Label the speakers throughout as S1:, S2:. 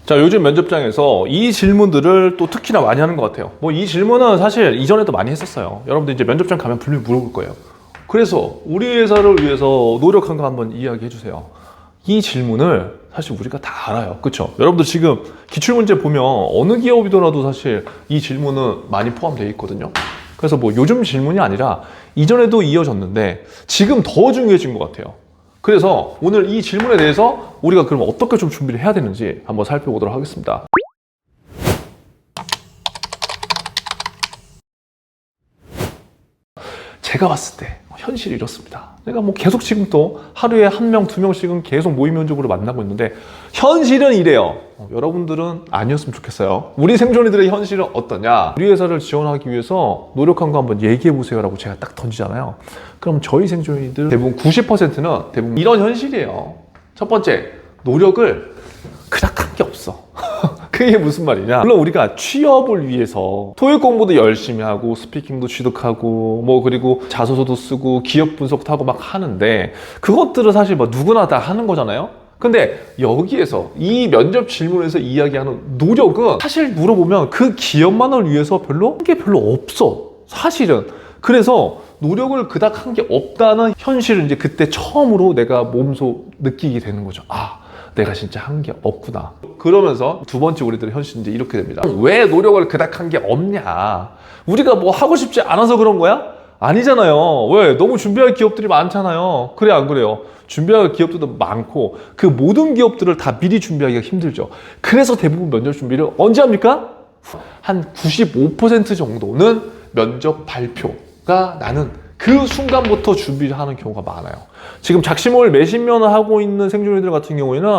S1: 자, 요즘 면접장에서 이 질문들을 또 특히나 많이 하는 것 같아요. 뭐 이 질문은 사실 이전에도 많이 했었어요. 여러분들 이제 면접장 가면 분명히 물어볼 거예요. 그래서 우리 회사를 위해서 노력한 거 한번 이야기해 주세요. 이 질문을 사실 우리가 다 알아요. 그쵸? 여러분들 지금 기출문제 보면 어느 기업이더라도 사실 이 질문은 많이 포함되어 있거든요. 그래서 뭐 요즘 질문이 아니라 이전에도 이어졌는데 지금 더 중요해진 것 같아요. 그래서 오늘 이 질문에 대해서 우리가 그럼 어떻게 좀 준비를 해야 되는지 한번 살펴보도록 하겠습니다. 제가 봤을 때 현실이 이렇습니다. 내가 뭐 계속 지금 또 하루에 한 명, 두 명씩은 계속 모의 면접으로 만나고 있는데 현실은 이래요. 여러분들은 아니었으면 좋겠어요. 우리 생존이들의 현실은 어떠냐? 우리 회사를 지원하기 위해서 노력한 거 한번 얘기해 보세요 라고 제가 딱 던지잖아요. 그럼 저희 생존이들 대부분 90%는 대부분 이런 현실이에요. 첫 번째, 노력을 그닥 한 게 없어. 그게 무슨 말이냐? 물론 우리가 취업을 위해서 토익 공부도 열심히 하고 스피킹도 취득하고 뭐 그리고 자소서도 쓰고 기업 분석도 하고 막 하는데 그것들은 사실 뭐 누구나 다 하는 거잖아요. 근데 여기에서 이 면접 질문에서 이야기하는 노력은 사실 물어보면 그 기업만을 위해서 별로 한 게 별로 없어. 사실은. 그래서 노력을 그닥 한 게 없다는 현실을 이제 그때 처음으로 내가 몸소 느끼게 되는 거죠. 아, 내가 진짜 한 게 없구나. 그러면서 두 번째 우리들의 현실은 이제 이렇게 됩니다. 왜 노력을 그닥 한 게 없냐? 우리가 뭐 하고 싶지 않아서 그런 거야? 아니잖아요. 왜? 너무 준비할 기업들이 많잖아요. 그래, 안 그래요? 준비할 기업들도 많고 그 모든 기업들을 다 미리 준비하기가 힘들죠. 그래서 대부분 면접 준비를 언제 합니까? 한 95% 정도는 면접 발표가 나는 그 순간부터 준비를 하는 경우가 많아요. 지금 작심을 매신면을 하고 있는 생존이들 같은 경우에는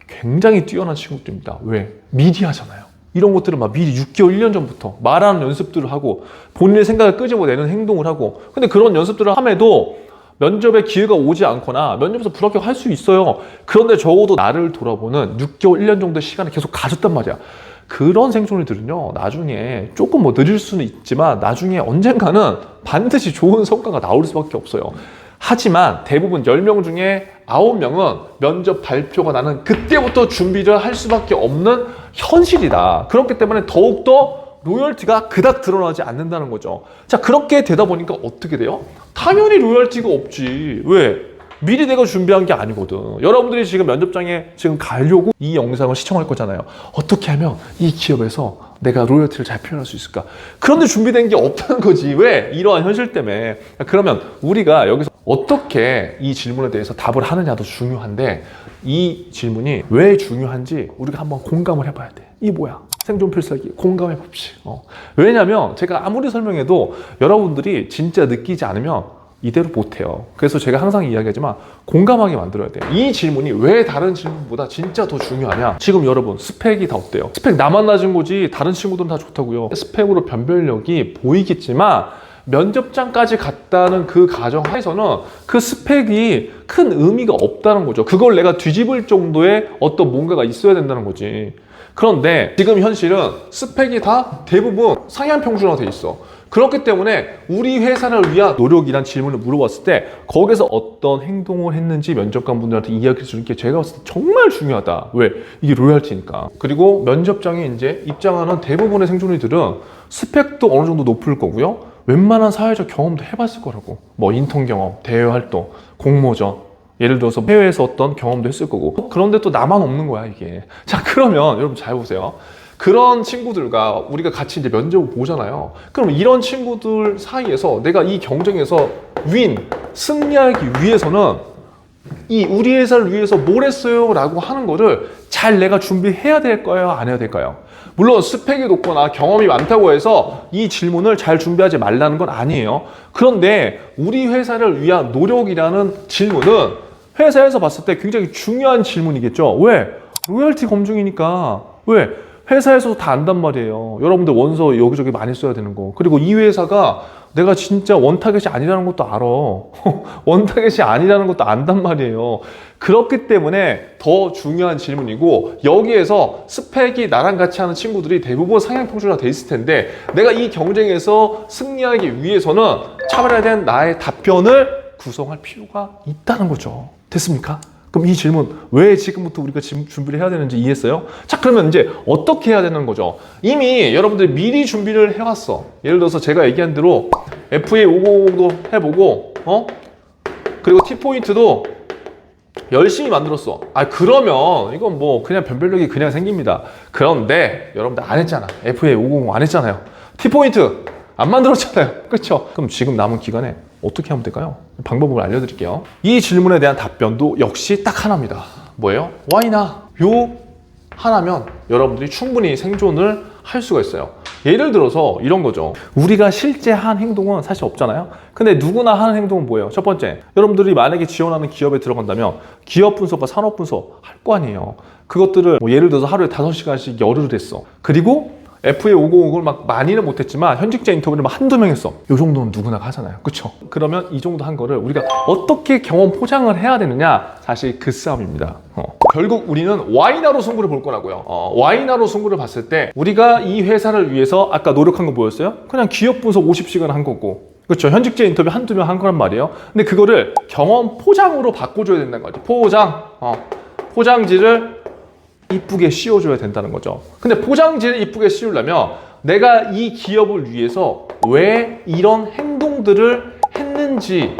S1: 굉장히 뛰어난 친구들입니다. 왜? 미리 하잖아요. 이런 것들을 막 미리 6개월, 1년 전부터 말하는 연습들을 하고 본인의 생각을 끄집어내는 행동을 하고 근데 그런 연습들을 함에도 면접에 기회가 오지 않거나 면접에서 불합격할 수 있어요. 그런데 적어도 나를 돌아보는 6개월, 1년 정도의 시간을 계속 가졌단 말이야. 그런 생존이들은요, 나중에 조금 뭐 느릴 수는 있지만 나중에 언젠가는 반드시 좋은 성과가 나올 수밖에 없어요. 하지만 대부분 10명 중에 9명은 면접 발표가 나는 그때부터 준비를 할 수밖에 없는 현실이다. 그렇기 때문에 더욱더 로열티가 그닥 드러나지 않는다는 거죠. 자, 그렇게 되다 보니까 어떻게 돼요? 당연히 로열티가 없지. 왜? 미리 내가 준비한 게 아니거든. 여러분들이 지금 면접장에 지금 가려고 이 영상을 시청할 거잖아요. 어떻게 하면 이 기업에서 내가 로열티를 잘 표현할 수 있을까? 그런데 준비된 게 없다는 거지. 왜? 이러한 현실 때문에. 그러면 우리가 여기서 어떻게 이 질문에 대해서 답을 하느냐도 중요한데 이 질문이 왜 중요한지 우리가 한번 공감을 해봐야 돼. 이게 뭐야? 생존 필살기 공감해 봅시다. 왜냐면 제가 아무리 설명해도 여러분들이 진짜 느끼지 않으면 이대로 못해요. 그래서 제가 항상 이야기하지만 공감하게 만들어야 돼요. 이 질문이 왜 다른 질문보다 진짜 더 중요하냐? 지금 여러분 스펙이 다 어때요? 스펙 나만 낮은 거지 다른 친구들은 다 좋다고요. 스펙으로 변별력이 보이겠지만 면접장까지 갔다는 그 가정하에서는 그 스펙이 큰 의미가 없다는 거죠. 그걸 내가 뒤집을 정도의 어떤 뭔가가 있어야 된다는 거지. 그런데 지금 현실은 스펙이 다 대부분 상향 평준화가 돼 있어. 그렇기 때문에 우리 회사를 위한 노력이란 질문을 물어봤을 때 거기서 어떤 행동을 했는지 면접관 분들한테 이야기해 주는 게 제가 봤을 때 정말 중요하다. 왜? 이게 로열티니까. 그리고 면접장에 이제 입장하는 대부분의 생존이들은 스펙도 어느 정도 높을 거고요. 웬만한 사회적 경험도 해봤을 거라고. 뭐 인턴 경험, 대외 활동, 공모전. 예를 들어서 해외에서 어떤 경험도 했을 거고. 그런데 또 나만 없는 거야, 이게. 자, 그러면 여러분 잘 보세요. 그런 친구들과 우리가 같이 이제 면접을 보잖아요. 그럼 이런 친구들 사이에서 내가 이 경쟁에서 승리하기 위해서는 이 우리 회사를 위해서 뭘 했어요? 라고 하는 거를 잘 내가 준비해야 될까요? 안 해야 될까요? 물론 스펙이 높거나 경험이 많다고 해서 이 질문을 잘 준비하지 말라는 건 아니에요. 그런데 우리 회사를 위한 노력이라는 질문은 회사에서 봤을 때 굉장히 중요한 질문이겠죠. 왜? 로열티 검증이니까. 왜? 회사에서도 다 안단 말이에요. 여러분들 원서 여기저기 많이 써야 되는 거. 그리고 이 회사가 내가 진짜 원타겟이 아니라는 것도 알아. 원타겟이 아니라는 것도 안단 말이에요. 그렇기 때문에 더 중요한 질문이고 여기에서 스펙이 나랑 같이 하는 친구들이 대부분 상향 평준화 돼 있을 텐데 내가 이 경쟁에서 승리하기 위해서는 차별화된 나의 답변을 구성할 필요가 있다는 거죠. 됐습니까? 그럼 이 질문 왜 지금부터 우리가 지금 준비를 해야 되는지 이해했어요? 자, 그러면 이제 어떻게 해야 되는 거죠? 이미 여러분들이 미리 준비를 해왔어. 예를 들어서 제가 얘기한 대로 FA550도 해보고 그리고 T포인트도 열심히 만들었어. 그러면 이건 뭐 그냥 변별력이 그냥 생깁니다. 그런데 여러분들 안 했잖아. FA550 안 했잖아요. T포인트 안 만들었잖아요. 그렇죠? 그럼 지금 남은 기간에 어떻게 하면 될까요? 방법을 알려드릴게요. 이 질문에 대한 답변도 역시 딱 하나입니다. 뭐예요? Y나 요 하나면 여러분들이 충분히 생존을 할 수가 있어요. 예를 들어서 이런 거죠. 우리가 실제 한 행동은 사실 없잖아요. 근데 누구나 하는 행동은 뭐예요? 첫 번째, 여러분들이 만약에 지원하는 기업에 들어간다면 기업 분석과 산업 분석 할 거 아니에요. 그것들을 뭐 예를 들어서 하루에 5시간씩 열흘을 했어. 그리고 FA550을 막 많이는 못했지만 현직자 인터뷰를 막 한두 명 했어. 이 정도는 누구나 하잖아요. 그쵸? 그러면 이 정도 한 거를 우리가 어떻게 경험 포장을 해야 되느냐? 사실 그 싸움입니다. 결국 우리는 Y나로 승부를 볼 거라고요. Y나로 승부를 봤을 때 우리가 이 회사를 위해서 아까 노력한 거 뭐였어요? 그냥 기업 분석 50시간 한 거고, 그렇죠? 현직자 인터뷰 한두 명 한 거란 말이에요. 근데 그거를 경험 포장으로 바꿔줘야 된다는 거죠. 포장. 포장지를 이쁘게 씌워줘야 된다는 거죠. 근데 포장지를 이쁘게 씌우려면 내가 이 기업을 위해서 왜 이런 행동들을 했는지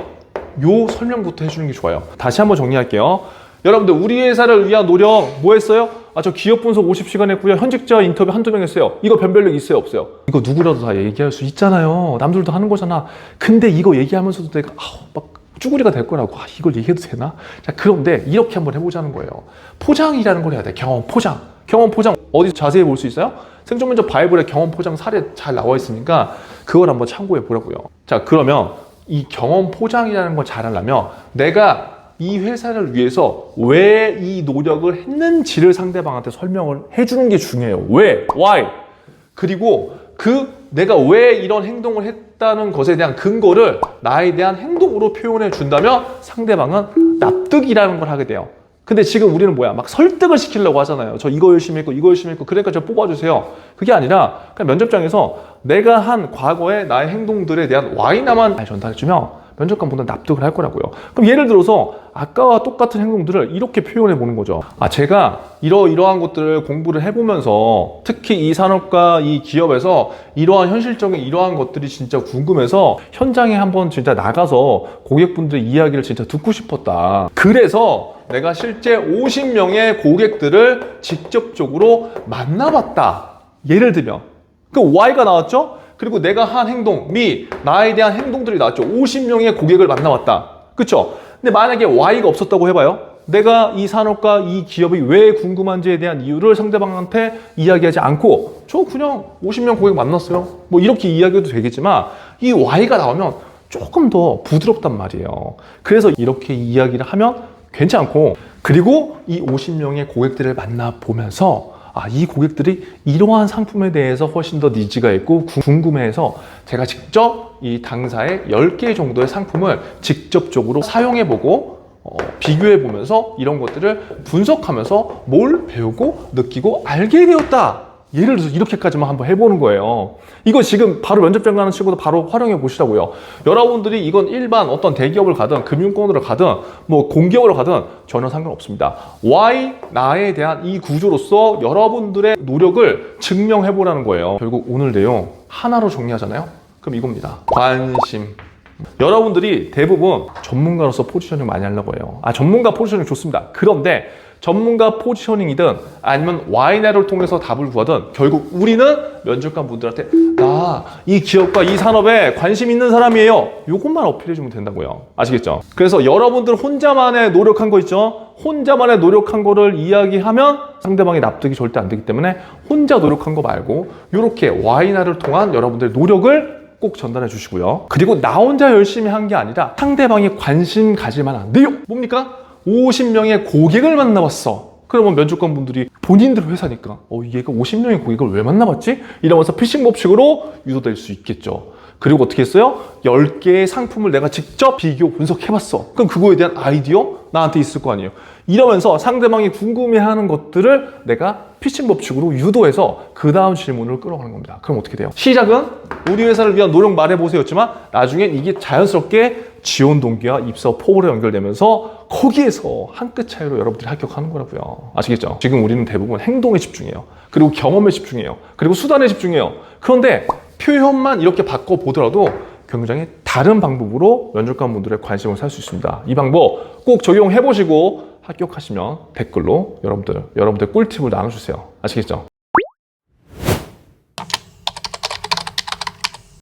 S1: 요 설명부터 해주는 게 좋아요. 다시 한번 정리할게요. 여러분들 우리 회사를 위한 노력 뭐 했어요? 저 기업 분석 50시간 했고요. 현직자 인터뷰 한두 명 했어요. 이거 변별력 있어요? 없어요? 이거 누구라도 다 얘기할 수 있잖아요. 남들도 하는 거잖아. 근데 이거 얘기하면서도 내가 막 쭈구리가 될 거라고. 이걸 얘기해도 되나? 자, 그런데 이렇게 한번 해보자는 거예요. 포장이라는 걸 해야 돼. 경험 포장. 경험 포장 어디 자세히 볼 수 있어요? 생존면접 바이블에 경험 포장 사례 잘 나와 있으니까 그걸 한번 참고해 보라고요. 자, 그러면 이 경험 포장이라는 걸 잘하려면 내가 이 회사를 위해서 왜 이 노력을 했는지를 상대방한테 설명을 해주는 게 중요해요. 왜? Why? 그리고 내가 왜 이런 행동을 했다는 것에 대한 근거를 나에 대한 행동으로 표현해 준다면 상대방은 납득이라는 걸 하게 돼요. 근데 지금 우리는 뭐야? 막 설득을 시키려고 하잖아요. 저 이거 열심히 했고 이거 열심히 했고 그러니까 저 뽑아주세요. 그게 아니라 그냥 면접장에서 내가 한 과거의 나의 행동들에 대한 Y나만 잘 전달해주면 면접관보다 납득을 할 거라고요. 그럼 예를 들어서 아까와 똑같은 행동들을 이렇게 표현해 보는 거죠. 제가 이러한 것들을 공부를 해보면서 특히 이 산업과 이 기업에서 이러한 현실적인 이러한 것들이 진짜 궁금해서 현장에 한번 진짜 나가서 고객분들의 이야기를 진짜 듣고 싶었다. 그래서 내가 실제 50명의 고객들을 직접적으로 만나봤다. 예를 들면 그 Y가 나왔죠? 그리고 내가 한 행동 및 나에 대한 행동들이 나왔죠. 50명의 고객을 만나봤다. 그쵸? 근데 만약에 Y가 없었다고 해봐요. 내가 이 산업과 이 기업이 왜 궁금한지에 대한 이유를 상대방한테 이야기하지 않고 저 그냥 50명 고객 만났어요. 뭐 이렇게 이야기해도 되겠지만 이 Y가 나오면 조금 더 부드럽단 말이에요. 그래서 이렇게 이야기를 하면 괜찮고, 그리고 이 50명의 고객들을 만나보면서 이 고객들이 이러한 상품에 대해서 훨씬 더 니즈가 있고 궁금해해서 제가 직접 이 당사의 10개 정도의 상품을 직접적으로 사용해보고 비교해보면서 이런 것들을 분석하면서 뭘 배우고 느끼고 알게 되었다. 예를 들어서 이렇게까지만 한번 해보는 거예요. 이거 지금 바로 면접장 가는 친구도 바로 활용해 보시라고요. 여러분들이 이건 일반 어떤 대기업을 가든 금융권으로 가든 뭐 공기업으로 가든 전혀 상관없습니다. Why? 나에 대한 이 구조로서 여러분들의 노력을 증명해 보라는 거예요. 결국 오늘 내용 하나로 정리하잖아요. 그럼 이겁니다. 관심. 여러분들이 대부분 전문가로서 포지셔닝 많이 하려고 해요. 전문가 포지셔닝 좋습니다. 그런데 전문가 포지셔닝이든 아니면 Y나를 통해서 답을 구하든 결국 우리는 면접관 분들한테 나 이 기업과 이 산업에 관심 있는 사람이에요. 이것만 어필해주면 된다고요. 아시겠죠? 그래서 여러분들 혼자만의 노력한 거 있죠? 혼자만의 노력한 거를 이야기하면 상대방의 납득이 절대 안 되기 때문에 혼자 노력한 거 말고 이렇게 Y나를 통한 여러분들의 노력을 꼭 전달해 주시고요. 그리고 나 혼자 열심히 한 게 아니라 상대방이 관심 가질 만한 내용 뭡니까? 50명의 고객을 만나봤어. 그러면 면접관 분들이 본인들 회사니까 얘가 50명의 고객을 왜 만나봤지? 이러면서 피싱 법칙으로 유도될 수 있겠죠. 그리고 어떻게 했어요? 10개의 상품을 내가 직접 비교 분석해봤어. 그럼 그거에 대한 아이디어 나한테 있을 거 아니에요. 이러면서 상대방이 궁금해하는 것들을 내가 피싱 법칙으로 유도해서 그 다음 질문을 끌어가는 겁니다. 그럼 어떻게 돼요? 시작은 우리 회사를 위한 노력 말해보세요였지만 나중엔 이게 자연스럽게 지원 동기와 입사 포부로 연결되면서 거기에서 한 끗 차이로 여러분들이 합격하는 거라고요. 아시겠죠? 지금 우리는 대부분 행동에 집중해요. 그리고 경험에 집중해요. 그리고 수단에 집중해요. 그런데 표현만 이렇게 바꿔보더라도 굉장히 다른 방법으로 면접관분들의 관심을 살 수 있습니다. 이 방법 꼭 적용해보시고 합격하시면 댓글로 여러분들 꿀팁을 나눠주세요. 아시겠죠?